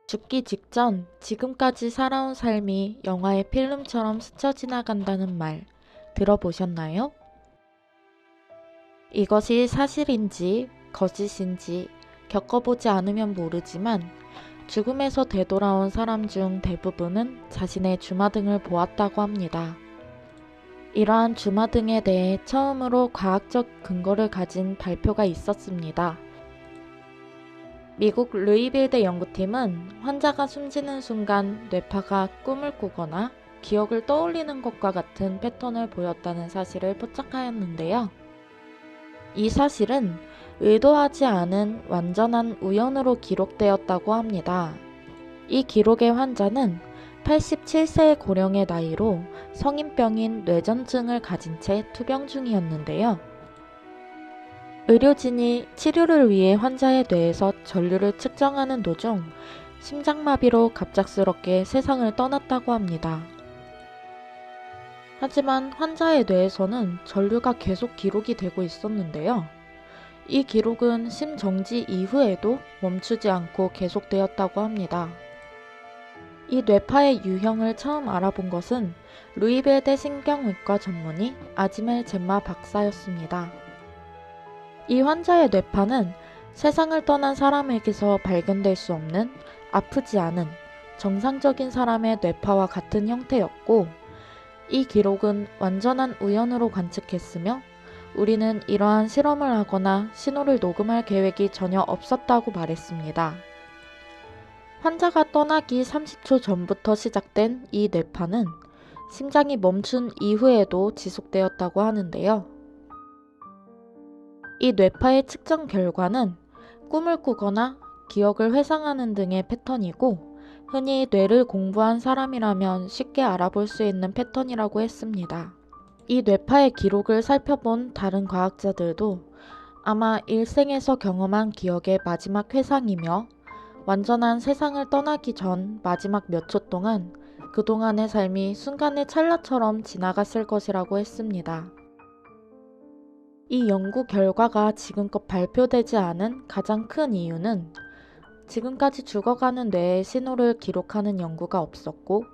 죽기 직전 지금까지 살아온 삶이 영화의 필름처럼 스쳐 지나간다는 말 들어보셨나요? 이것이 사실인지 거짓인지 겪어보지 않으면 모르지만 죽음에서 되돌아온 사람 중 대부분은 자신의 주마등을 보았다고 합니다. 이러한 주마등에 대해 처음으로 과학적 근거를 가진 발표가 있었습니다. 미국 루이빌대 연구팀은 환자가 숨지는 순간 뇌파가 꿈을 꾸거나 기억을 떠올리는 것과 같은 패턴을 보였다는 사실을 포착하였는데요. 이 사실은 의도하지 않은 완전한 우연으로 기록되었다고 합니다. 이 기록의 환자는 87세의 고령의 나이로 성인병인 뇌전증을 가진 채 투병 중이었는데요. 의료진이 치료를 위해 환자의 뇌에서 전류를 측정하는 도중 심장마비로 갑작스럽게 세상을 떠났다고 합니다. 하지만 환자의 뇌에서는 전류가 계속 기록이 되고 있었는데요. 이 기록은 심정지 이후에도 멈추지 않고 계속되었다고 합니다. 이 뇌파의 유형을 처음 알아본 것은 루이빌대 신경외과 전문의 아지멜 젬마 박사였습니다. 이 환자의 뇌파는 세상을 떠난 사람에게서 발견될 수 없는 아프지 않은 정상적인 사람의 뇌파와 같은 형태였고, 이 기록은 완전한 우연으로 관측했으며 우리는 이러한 실험을 하거나 신호를 녹음할 계획이 전혀 없었다고 말했습니다. 환자가 떠나기 30초 전부터 시작된 이 뇌파는 심장이 멈춘 이후에도 지속되었다고 하는데요. 이 뇌파의 측정 결과는 꿈을 꾸거나 기억을 회상하는 등의 패턴이고, 흔히 뇌를 공부한 사람이라면 쉽게 알아볼 수 있는 패턴이라고 했습니다. 이 뇌파의 기록을 살펴본 다른 과학자들도 아마 일생에서 경험한 기억의 마지막 회상이며 완전한 세상을 떠나기 전 마지막 몇 초 동안 그동안의 삶이 순간의 찰나처럼 지나갔을 것이라고 했습니다. 이 연구 결과가 지금껏 발표되지 않은 가장 큰 이유는 지금까지 죽어가는 뇌의 신호를 기록하는 연구가 없었고,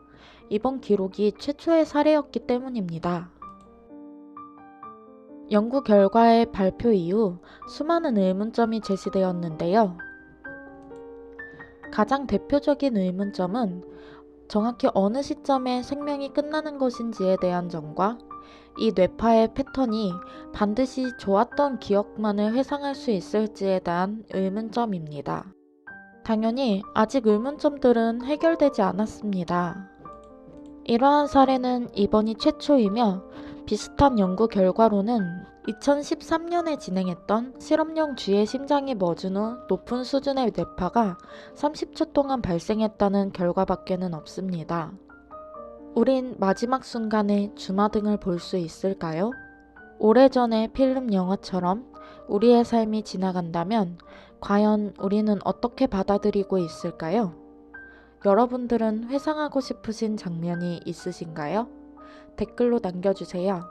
이번 기록이 최초의 사례였기 때문입니다. 연구 결과의 발표 이후 수많은 의문점이 제시되었는데요. 가장 대표적인 의문점은 정확히 어느 시점에 생명이 끝나는 것인지에 대한 점과 이 뇌파의 패턴이 반드시 좋았던 기억만을 회상할 수 있을지에 대한 의문점입니다. 당연히 아직 의문점들은 해결되지 않았습니다. 이러한 사례는 이번이 최초이며, 비슷한 연구 결과로는 2013년에 진행했던 실험용 쥐의 심장이 멎은 후 높은 수준의 뇌파가 30초 동안 발생했다는 결과밖에는 없습니다. 우린 마지막 순간에 주마등을 볼 수 있을까요? 오래전의 필름 영화처럼 우리의 삶이 지나간다면 과연 우리는 어떻게 받아들이고 있을까요? 여러분들은 회상하고 싶으신 장면이 있으신가요? 댓글로 남겨주세요.